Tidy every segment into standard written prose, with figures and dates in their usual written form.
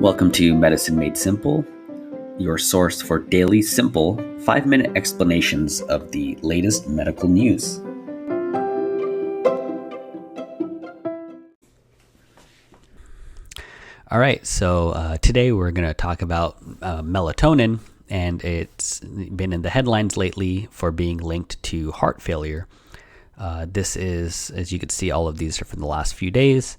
Welcome to Medicine Made Simple, your source for daily, simple, 5-minute explanations of the latest medical news. All right, so today we're going to talk about melatonin, and it's been in the headlines lately for being linked to heart failure. This is, as you can see, all of these are from the last few days.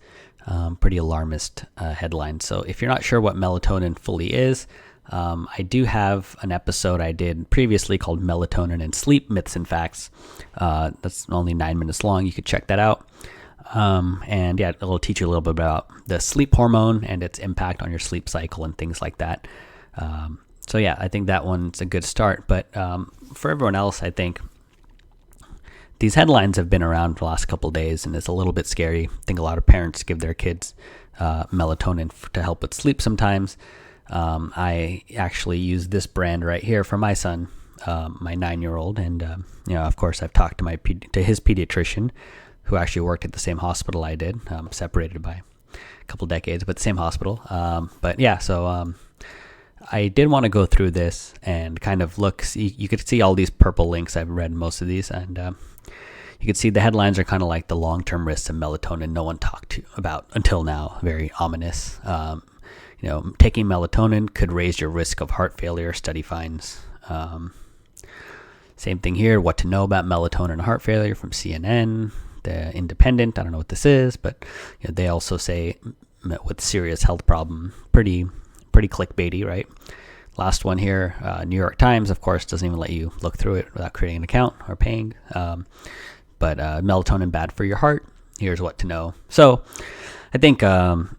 Pretty alarmist headlines. So if you're not sure what melatonin fully is, I do have an episode I did previously called Melatonin and Sleep Myths and Facts. That's only 9 minutes long. You could check that out. And yeah, it'll teach you a little bit about the sleep hormone and its impact on your sleep cycle and things like that. So yeah, I think that one's a good start. But for everyone else, I think these headlines have been around for the last couple of days, and it's a little bit scary. I think a lot of parents give their kids melatonin to help with sleep sometimes. I actually use this brand right here for my son, my 9-year-old, and of course, I've talked to his pediatrician, who actually worked at the same hospital I did, separated by a couple decades, but the same hospital. I did want to go through this and kind of look. You could see all these purple links. I've read most of these, and you can see the headlines are kind of like the long-term risks of melatonin no one talked about until now. Very ominous. Taking melatonin could raise your risk of heart failure, study finds. Same thing here. What to know about melatonin and heart failure from CNN, The Independent. I don't know what this is, but they also say with serious health problem. Pretty clickbaity, right? Last one here, New York Times, of course, doesn't even let you look through it without creating an account or paying. But melatonin bad for your heart. Here's what to know. So I think,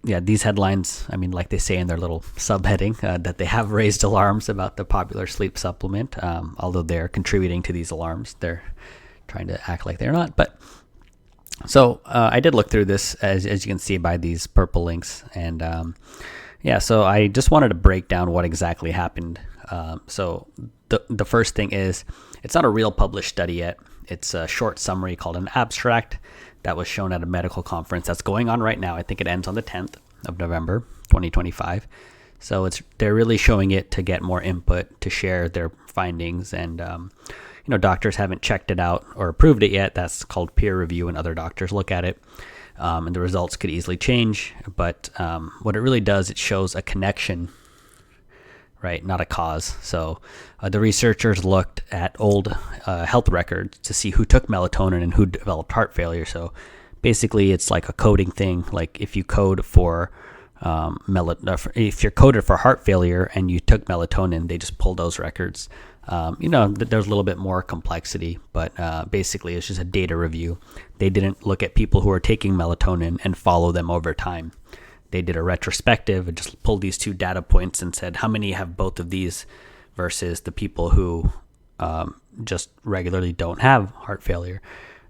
these headlines, like they say in their little subheading, that they have raised alarms about the popular sleep supplement. Although they're contributing to these alarms, they're trying to act like they're not. But so I did look through this, as you can see by these purple links, and so I just wanted to break down what exactly happened. So the first thing is, it's not a real published study yet. It's a short summary called an abstract that was shown at a medical conference that's going on right now. I think it ends on the 10th of November, 2025. So they're really showing it to get more input, to share their findings, and doctors haven't checked it out or approved it yet. That's called peer review, and other doctors look at it. And the results could easily change, but what it really does, it shows a connection, right? Not a cause. So the researchers looked at old health records to see who took melatonin and who developed heart failure. So basically, it's like a coding thing. Like if you code for if you're coded for heart failure and you took melatonin, they just pull those records. There's a little bit more complexity, but basically it's just a data review. They didn't look at people who are taking melatonin and follow them over time. They did a retrospective and just pulled these two data points and said, how many have both of these versus the people who just regularly don't have heart failure.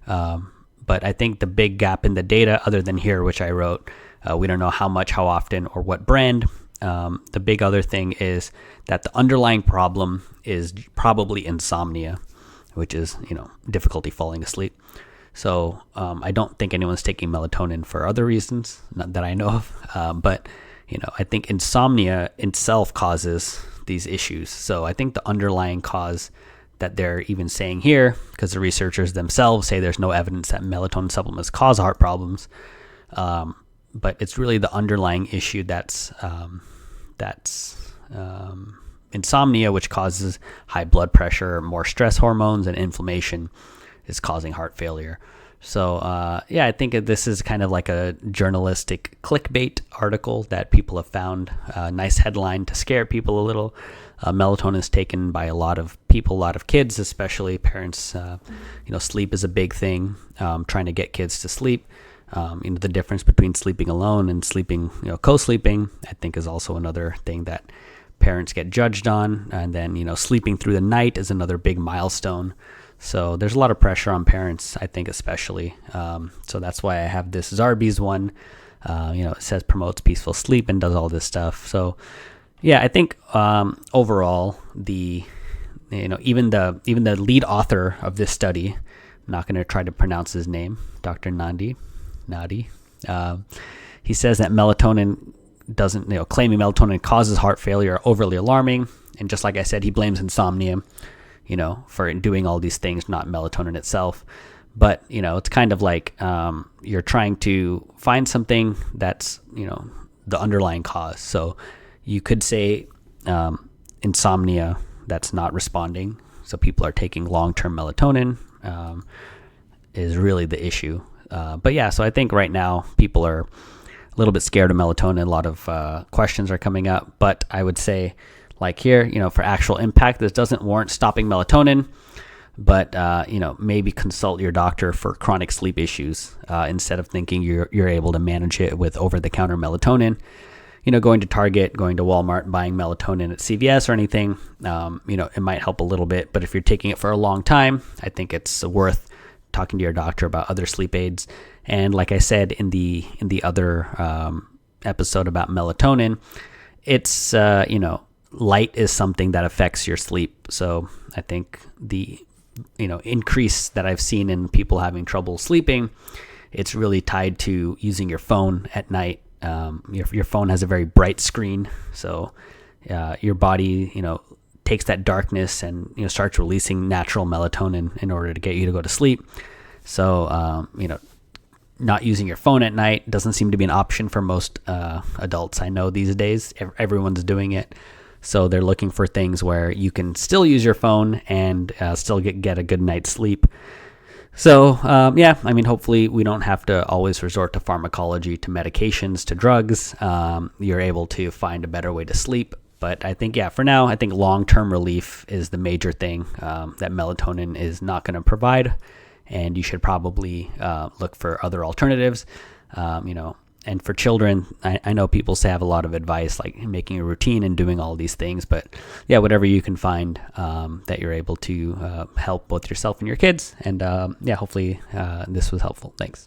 But I think the big gap in the data, other than here, which I wrote, we don't know how much, how often, or what brand. The big other thing is that the underlying problem is probably insomnia, which is, difficulty falling asleep. So I don't think anyone's taking melatonin for other reasons, not that I know of. But I think insomnia itself causes these issues. So I think the underlying cause that they're even saying here, because the researchers themselves say there's no evidence that melatonin supplements cause heart problems. But it's really the underlying issue that's insomnia, which causes high blood pressure, more stress hormones, and inflammation is causing heart failure. So I think this is kind of like a journalistic clickbait article that people have found. A nice headline to scare people a little. Melatonin is taken by a lot of people, a lot of kids, especially parents. Sleep is a big thing. Trying to get kids to sleep. The difference between sleeping alone and sleeping, co-sleeping, I think is also another thing that parents get judged on. And then, sleeping through the night is another big milestone. So there's a lot of pressure on parents, I think, especially. So that's why I have this Zarbee's one. It says promotes peaceful sleep and does all this stuff. So yeah, I think overall, even the lead author of this study, not going to try to pronounce his name, Dr. Nadi. He says that melatonin doesn't, claiming melatonin causes heart failure are overly alarming. And just like I said, he blames insomnia, for doing all these things, not melatonin itself. But, it's kind of like you're trying to find something that's, the underlying cause. So you could say insomnia that's not responding. So people are taking long-term melatonin is really the issue. But yeah, so I think right now people are a little bit scared of melatonin. A lot of questions are coming up. But I would say, like here, for actual impact, this doesn't warrant stopping melatonin. But maybe consult your doctor for chronic sleep issues instead of thinking you're able to manage it with over-the-counter melatonin. Going to Target, going to Walmart, buying melatonin at CVS or anything, it might help a little bit. But if you're taking it for a long time, I think it's worth talking to your doctor about other sleep aids. And like I said in the other episode about melatonin, it's light is something that affects your sleep. So I think the increase that I've seen in people having trouble sleeping, it's really tied to using your phone at night. Your phone has a very bright screen, so your body takes that darkness and starts releasing natural melatonin in order to get you to go to sleep. So not using your phone at night doesn't seem to be an option for most adults I know these days. Everyone's doing it. So they're looking for things where you can still use your phone and still get a good night's sleep. So, hopefully we don't have to always resort to pharmacology, to medications, to drugs. You're able to find a better way to sleep. But I think, for now, I think long-term relief is the major thing that melatonin is not going to provide. And you should probably look for other alternatives, And for children, I know people say have a lot of advice, like making a routine and doing all these things. But whatever you can find that you're able to help both yourself and your kids. And hopefully this was helpful. Thanks.